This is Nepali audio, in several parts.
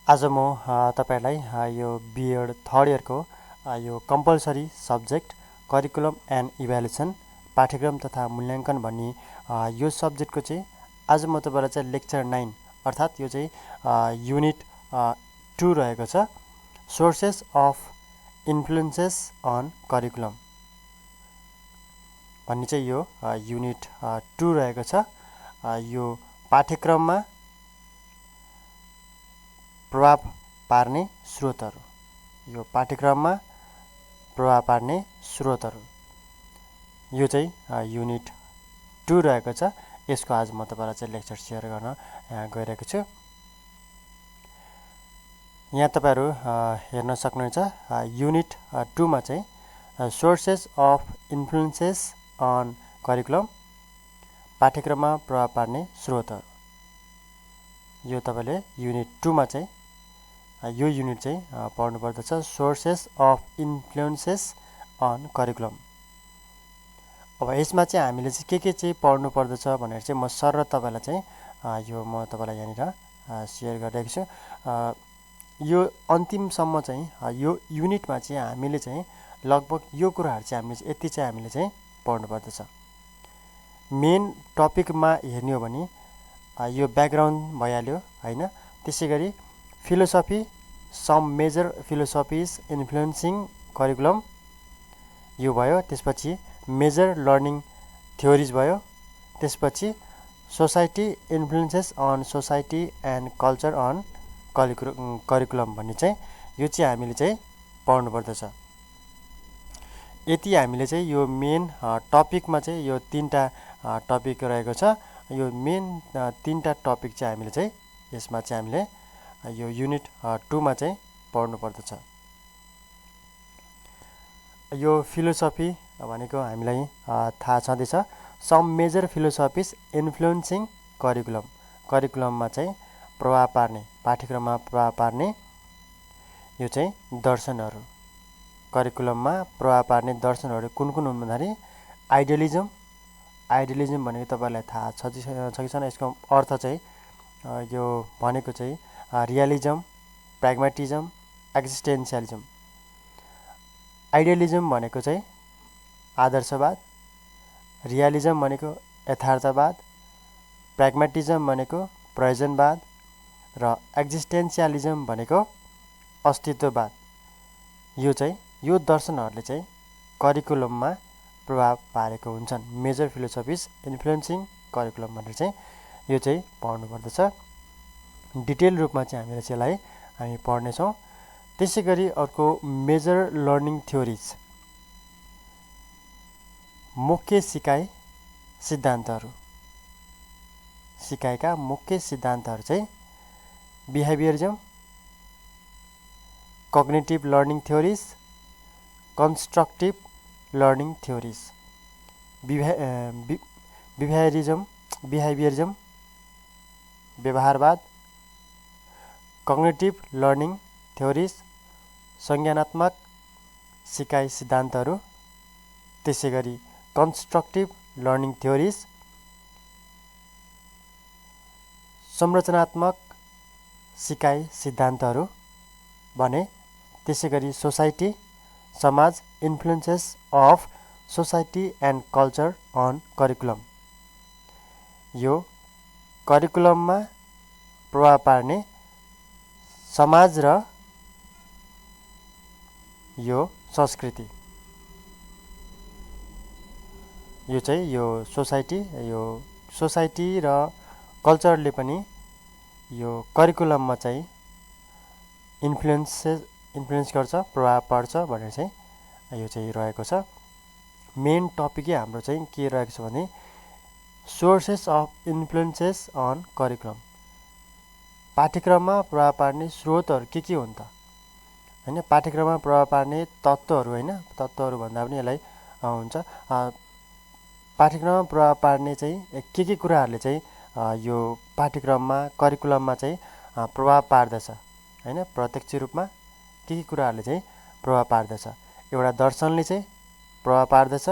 आज म तपाईहरुलाई यो B.Ed थर्ड इयरको यो compulsory subject curriculum and evaluation पाठ्यक्रम तथा मूल्याङ्कन भन्ने यो सब्जेक्टको चाहिँ आज म तपाईहरुलाई चाहिँ लेक्चर 9 अर्थात् यो चाहिँ युनिट 2 रहेको छ sources of influences on curriculum भन्ने चाहिँ यो युनिट 2 रहेको छ यो पाठ्यक्रममा प्रभाव पार्ने स्रोतहरु यो पाठ्यक्रममा प्रभाव पार्ने स्रोतहरु यो चाहिँ युनिट 2 रहेको छ यसको आज म तपाईहरुलाई चाहिँ लेक्चर शेयर गर्न गइरहेको छु यहाँ तपाईहरु हेर्न सक्नुहुन्छ युनिट 2 मा चाहिँ sources of influences on curriculum पाठ्यक्रममा प्रभाव पार्ने स्रोतहरु यो तपाईले युनिट 2 मा चाहिँ यो युनिट चाहिँ पढ्नु पर्दछ sources of influences on curriculum अब यसमा चाहिँ हामीले चाहिँ के चाहिँ पढ्नु पर्दछ भनेर चाहिँ म सरर तपाईलाई चाहिँ यो म तपाईलाई यहाँनिर शेयर गरिरहेको छु यो अन्तिमसम्म चाहिँ यो युनिटमा चाहिँ हामीले चाहिँ लगभग यो कुराहरु चाहिँ हामीले यति चाहिँ हामीले चाहिँ पढ्नु पर्दछ मेन टपिकमा हेर्ने हो भने यो ब्याकग्राउन्ड भइहाल्यो हैन त्यसैगरी philosophy some major philosophies influencing curriculum यो भयो त्यसपछि मेजर लर्निङ थ्योरीज भयो त्यसपछि society influences on society and culture on curriculum भन्ने चाहिँ यो चाहिँ हामीले चाहिँ पढ्नु पर्दछ यति हामीले चाहिँ यो मेन टपिकमा चाहिँ यो तीनटा टपिक रहेको छ यो मेन तीनटा टपिक चाहिँ हामीले चाहिँ यसमा चाहिँ हामीले यो युनिट 2 मा चाहिँ पढ्नु पर्दछ यो फिलोसफी भनेको हामीलाई थाहा छँदैछ some major philosophies influencing curriculum करिकुलममा चाहिँ प्रभाव पार्ने पाठ्यक्रममा प्रभाव पार्ने यो चाहिँ दर्शनहरु करिकुलममा प्रभाव पार्ने दर्शनहरु कुन कुन हुन् भन्दाखेरि आइडियलिज्म भनेको तपाईलाई थाहा छ कि छैन यसको अर्थ चाहिँ यो भनेको चाहिँ रियलिज्म प्र्याग्मेटिज्म एक्जिस्टेन्शियलिज्म आइडियलिज्म भनेको चाहिँ आदर्शवाद रियलिज्म भनेको यथार्थवाद प्र्याग्मेटिज्म भनेको प्रयोजनवाद र एक्जिस्टेन्शियलिज्म भनेको अस्तित्ववाद यो चाहिँ यो दर्शनहरुले चाहिँ करिकुलममा प्रभाव पारेको हुन्छन् मेजर फिलोसफीज इन्फ्लुएन्सिङ करिकुलम भनेर चाहिँ यो चाहिँ पढ्नु पर्दछ डिटेल रूपमा चाहिँ हामीले यसलाई हामी पढ्ने छौं त्यसैगरी अर्को मेजर लर्निङ थ्योरीज मुख्य सिकाइ सिद्धान्तहरु सिकाइका मुख्य सिद्धान्तहरु चाहिँ behaviourism cognitive learning theories constructive learning theories behaviourism व्यवहारवाद कग्निटिभ लर्निङ थ्योरीज संज्ञानात्मक सिकाइ सिद्धान्तहरु त्यसैगरी कन्स्ट्रक्टिभ लर्निङ थ्योरीज संरचनात्मक सिकाइ सिद्धान्तहरु भने त्यसैगरी सोसाइटी समाज influences of society and culture on curriculum यो करिकुलममा प्रभाव पार्ने समाज र यो संस्कृति यो चाहिँ यो सोसाइटी र कल्चरले पनि यो करिकुलममा चाहिँ इन्फ्लुएन्स गर्छ प्रभाव पार्छ भनेर चाहिँ यो चाहिँ रहेको छ मेन टपिकै हाम्रो चाहिँ के रहेको छ भने sources of influences on curriculum पाठ्यक्रममा प्रभाव पार्ने स्रोतहरु के हुन् त हैन पाठ्यक्रममा प्रभाव पार्ने तत्त्वहरु हैन तत्त्वहरु भन्दा पनि यसलाई हुन्छ पाठ्यक्रममा प्रभाव पार्ने चाहिँ के कुराहरुले चाहिँ यो पाठ्यक्रममा करिकुलममा चाहिँ प्रभाव पार्दछ हैन प्रत्यक्ष रूपमा के कुराहरुले चाहिँ प्रभाव पार्दछ एउटा दर्शनले चाहिँ प्रभाव पार्दछ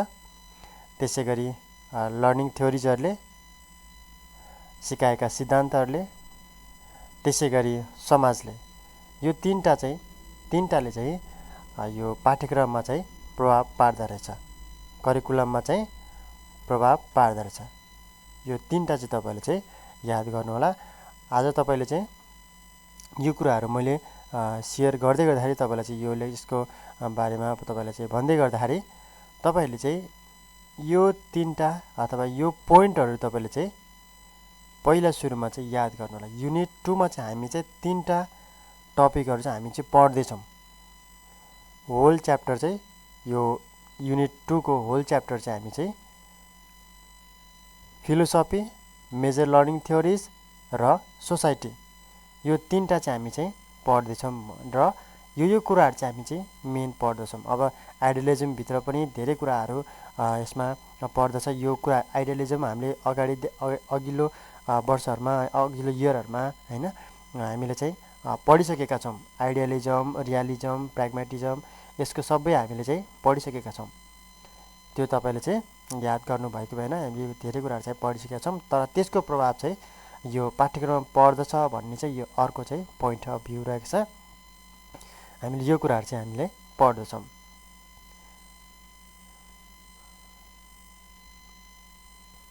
त्यसैगरी लर्निङ थ्योरीजहरुले सिकाएका सिद्धान्तहरुले त्यसैगरी समाजले यो तीनटाले चाहिँ यो पाठ्यक्रममा चाहिँ प्रभाव पार्दो रहेछ, करिकुलममा चाहिँ प्रभाव पार्दो रहेछ। यो तीनटा चाहिँ तपाईँले चाहिँ याद गर्नुहोला। आज तपाईँले चाहिँ यो कुराहरू मैले सेयर गर्दै गर्दाखेरि तपाईँलाई चाहिँ यसको बारेमा तपाईँलाई चाहिँ भन्दै गर्दाखेरि तपाईँहरूले चाहिँ यो तीनटा अथवा यो पोइन्टहरू तपाईँले चाहिँ पहिला सुरुमा चाहिँ याद गर्नु होला। युनिट 2 मा चाहिँ हामी चाहिँ तीनटा टपिकहरू चाहिँ हामी चाहिँ पढ्दैछौँ। होल च्याप्टर चाहिँ यो युनिट 2 को होल च्याप्टर चाहिँ हामी चाहिँ फिलोसफी, मेजर लर्निङ थ्योरिज र सोसाइटी, यो तीनटा चाहिँ हामी चाहिँ पढ्दैछौँ र यो कुराहरू चाहिँ हामी चाहिँ मेन पढ्दछौँ। अब आइडियलिजमभित्र पनि धेरै कुराहरू यसमा पर्दछ। यो कुरा आइडियलिजम हामीले अघिल्लो वर्षहरूमा, अघिल्लो इयरहरूमा हैन हामीले चाहिँ पढिसकेका छौँ। आइडियलिजम, रियलिजम, प्र्याग्मेटिजम, यसको सबै हामीले चाहिँ पढिसकेका छौँ। त्यो तपाईँले चाहिँ याद गर्नुभएको भएन। हामीले धेरै कुराहरू चाहिँ पढिसकेका छौँ, तर त्यसको प्रभाव चाहिँ यो पाठ्यक्रममा पर्दछ भन्ने चाहिँ यो अर्को चाहिँ पोइन्ट अफ भ्यू रहेको छ। हामीले यो कुराहरू चाहिँ हामीले पढ्दछौँ।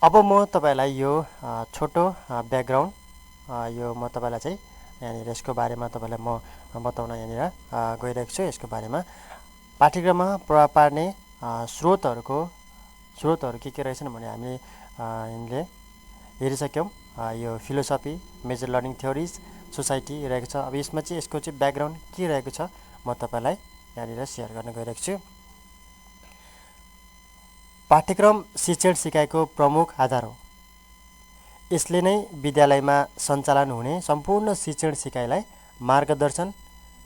अब म तपाईँलाई यो छोटो ब्याकग्राउन्ड यो म तपाईँलाई चाहिँ यहाँनिर यसको बारेमा तपाईँलाई म बताउन यहाँनिर गइरहेको छु। यसको बारेमा पाठ्यक्रममा प्रभाव पार्ने स्रोतहरू के रहेछन् भने हामीले यहाँले हेरिसक्यौँ। यो philosophy, major learning theories, society रहेको छ। अब यसमा चाहिँ यसको चाहिँ ब्याकग्राउन्ड के रहेको छ म तपाईँलाई यहाँनिर सेयर गर्न गइरहेको छु। पाठ्यक्रम शिक्षण सिकाइको प्रमुख आधार हो। यसले नै विद्यालयमा सञ्चालन हुने सम्पूर्ण शिक्षण सिकाइलाई मार्गदर्शन,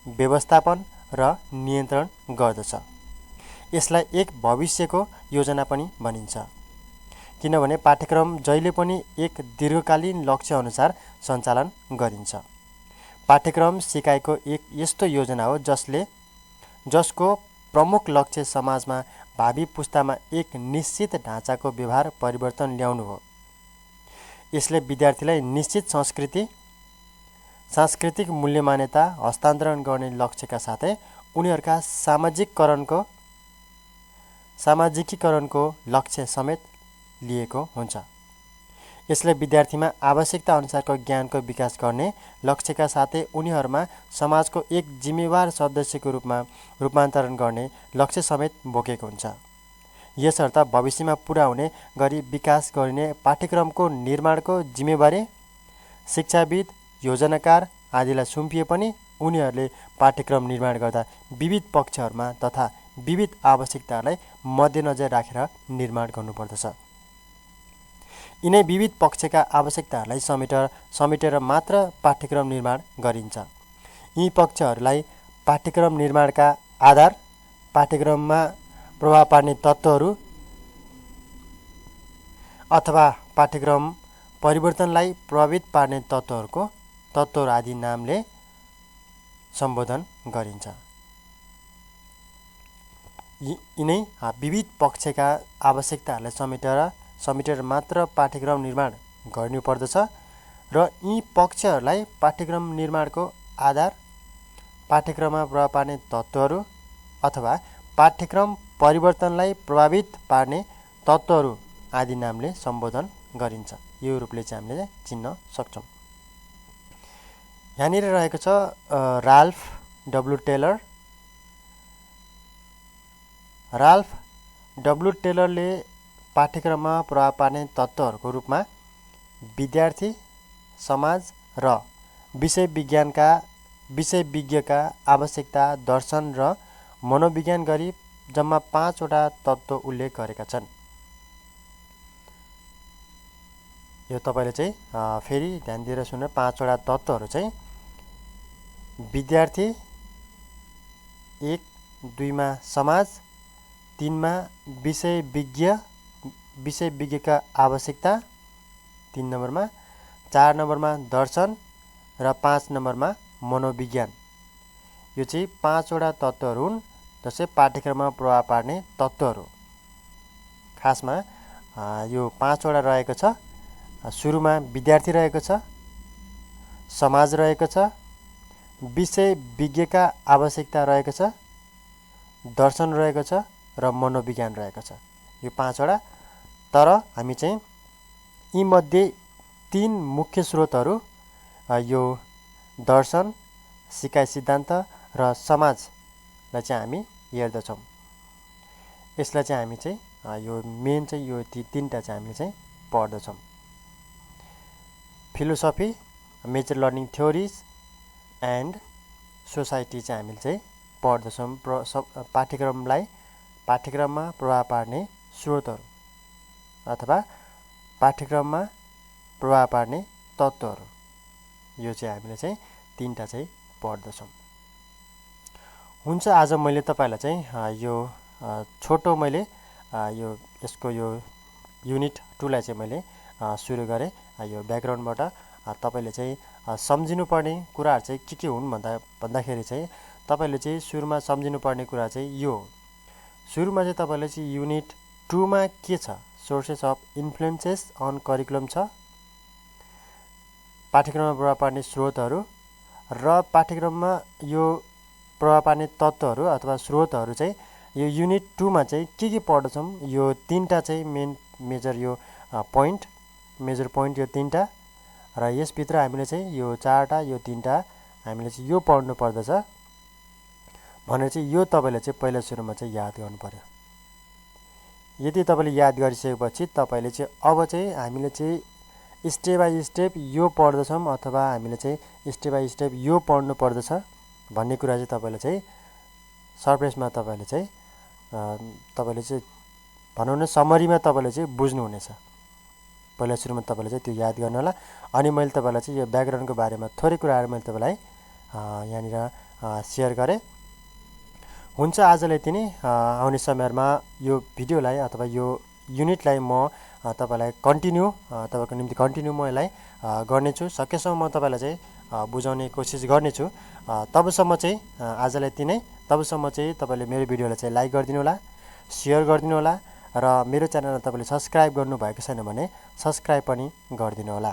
व्यवस्थापन र नियन्त्रण गर्दछ। यसलाई एक भविष्यको योजना पनि भनिन्छ, किनभने पाठ्यक्रम जहिले पनि एक दीर्घकालीन लक्ष्य अनुसार सञ्चालन गरिन्छ। पाठ्यक्रम सिकाइको एक यस्तो योजना हो जसको प्रमुख लक्ष्य समाजमा भावी पुस्तामा एक निश्चित ढाँचाको व्यवहार परिवर्तन ल्याउनु हो। यसले विद्यार्थीलाई निश्चित सांस्कृतिक मूल्य मान्यता हस्तान्तरण गर्ने लक्ष्यका साथै उनीहरूका सामाजिकीकरणको लक्ष्य समेत लिएको हुन्छ। यसले विद्यार्थीमा आवश्यकता अनुसारको ज्ञानको विकास गर्ने लक्ष्यका साथै उनीहरूमा समाजको एक जिम्मेवार सदस्यको रूपमा रूपान्तरण गर्ने लक्ष्य समेत बोकेको हुन्छ। यसर्थ भविष्यमा पुरा हुने गरी विकास गरिने पाठ्यक्रमको निर्माणको जिम्मेवारी शिक्षाविद, योजनाकार आदिलाई सुम्पिए पनि उनीहरूले पाठ्यक्रम निर्माण गर्दा विविध पक्षहरूमा तथा विविध आवश्यकताहरूलाई मध्यनजर राखेर निर्माण गर्नुपर्दछ। यिनै विविध पक्षका आवश्यकताहरूलाई समेटेर मात्र पाठ्यक्रम निर्माण गरिन्छ। यी पक्षहरूलाई पाठ्यक्रम निर्माणका आधार, पाठ्यक्रममा प्रभाव पार्ने तत्त्वहरू अथवा पाठ्यक्रम परिवर्तनलाई प्रभावित पार्ने तत्त्वहरू आदि नामले सम्बोधन गरिन्छ। यिनै विविध पक्षका आवश्यकताहरूलाई समेटेर मात्र पाठ्यक्रम निर्माण गर्नुपर्दछ र यी पक्षहरूलाई पाठ्यक्रम निर्माणको आधार, पाठ्यक्रममा प्रभाव पार्ने तत्त्वहरू अथवा पाठ्यक्रम परिवर्तनलाई प्रभावित पार्ने तत्त्वहरू आदि नामले सम्बोधन गरिन्छ। यो रूपले चाहिँ हामीले चिन्न सक्छौँ। यहाँनिर रहेको छ राल्फ डब्ल्यू टेलरले पाठ्यक्रममा प्रभाव पार्ने तत्त्वहरूको रूपमा विद्यार्थी, समाज र विषयविज्ञका आवश्यकता, दर्शन र मनोविज्ञान गरी जम्मा 5 वटा तत्त्व उल्लेख गरेका छन्। यो तपाईँले चाहिँ फेरि ध्यान दिएर सुन्नु। 5 वटा तत्त्वहरू चाहिँ विद्यार्थी, 1, 2 मा समाज, 3 मा विषयविज्ञका आवश्यकता, 3 नम्बरमा, 4 नम्बरमा दर्शन र 5 नम्बरमा मनोविज्ञान। यो चाहिँ 5 वटा तत्त्वहरू हुन् जसले पाठ्यक्रममा प्रभाव पार्ने तत्त्वहरू। खासमा यो 5 वटा रहेको छ। सुरुमा विद्यार्थी रहेको छ, समाज रहेको छ, विषय विज्ञका आवश्यकता रहेको छ, दर्शन रहेको छ र मनोविज्ञान रहेको छ। यो 5वटा। तर हामी चाहिँ यीमध्ये 3 मुख्य स्रोतहरू यो दर्शन, सिकाइ सिद्धान्त र समाजलाई चाहिँ हामी हेर्दछौँ। यसलाई चाहिँ हामी चाहिँ यो मेन चाहिँ यो 3टा चाहिँ हामीले चाहिँ पढ्दछौँ। Philosophy, major learning theories and society चाहिँ हामीले चाहिँ पढ्दछौँ। पाठ्यक्रममा प्रभाव पार्ने स्रोतहरू अथवा पाठ्यक्रममा प्रभाव पार्ने तत्त्वहरू, यो चाहिँ हामीले चाहिँ 3टा चाहिँ पढ्दछौँ। हुन्छ, आज मैले तपाईँलाई चाहिँ यो छोटो मैले यो यसको यो युनिट 2 लाई चाहिँ मैले सुरु गरेँ। यो ब्याकग्राउन्डबाट तपाईँले चाहिँ सम्झिनुपर्ने कुराहरू चाहिँ के हुन् भन्दाखेरि चाहिँ तपाईँले चाहिँ सुरुमा सम्झिनुपर्ने कुरा चाहिँ यो हो। सुरुमा चाहिँ तपाईँले चाहिँ युनिट 2 मा के छ, sources of influences on curriculum छ, पाठ्यक्रममा प्रभाव पार्ने स्रोतहरू र पाठ्यक्रममा यो प्रभाव पार्ने तत्त्वहरू अथवा स्रोतहरू चाहिँ यो युनिट 2 मा चाहिँ के पढ्दछौँ। यो 3टा चाहिँ मेजर यो मेजर पोइन्ट यो 3टा र यसभित्र हामीले चाहिँ यो 4टा यो 3टा हामीले चाहिँ यो पढ्नु पर्दछ भनेर चाहिँ यो तपाईँले चाहिँ पहिला सुरुमा चाहिँ याद गर्नु पर्यो। यदि तपाईँले याद गरिसकेपछि तपाईँले चाहिँ अब चाहिँ हामीले चाहिँ स्टेप बाई स्टेप यो पढ्दछौँ अथवा हामीले चाहिँ स्टेप बाई स्टेप यो पढ्नु पर्दछ भन्ने कुरा चाहिँ तपाईँले चाहिँ सरप्रेसमा तपाईँले चाहिँ भनौँ न समरीमा तपाईँले चाहिँ बुझ्नुहुनेछ। पहिला सुरुमा तपाईँले चाहिँ त्यो याद गर्नु होला। अनि मैले तपाईँलाई चाहिँ यो ब्याकग्राउन्डको बारेमा थोरै कुराहरू मैले तपाईँलाई यहाँनिर सेयर गरेँ। हुन्छ, आजलाई यति नै। आउने समयमा यो भिडियोलाई अथवा यो युनिटलाई म तपाईँलाई तपाईँको निम्ति कन्टिन्यू म यसलाई गर्नेछु। सकेसम्म म तपाईँलाई चाहिँ बुझाउने कोसिस गर्नेछु। तबसम्म चाहिँ आजलाई यति नै। तबसम्म चाहिँ तपाईँले मेरो भिडियोलाई चाहिँ लाइक गरिदिनु होला, सेयर गरिदिनु होला र मेरो च्यानललाई तपाईँले सब्सक्राइब गर्नुभएको छैन भने सब्सक्राइब पनि गरिदिनु होला।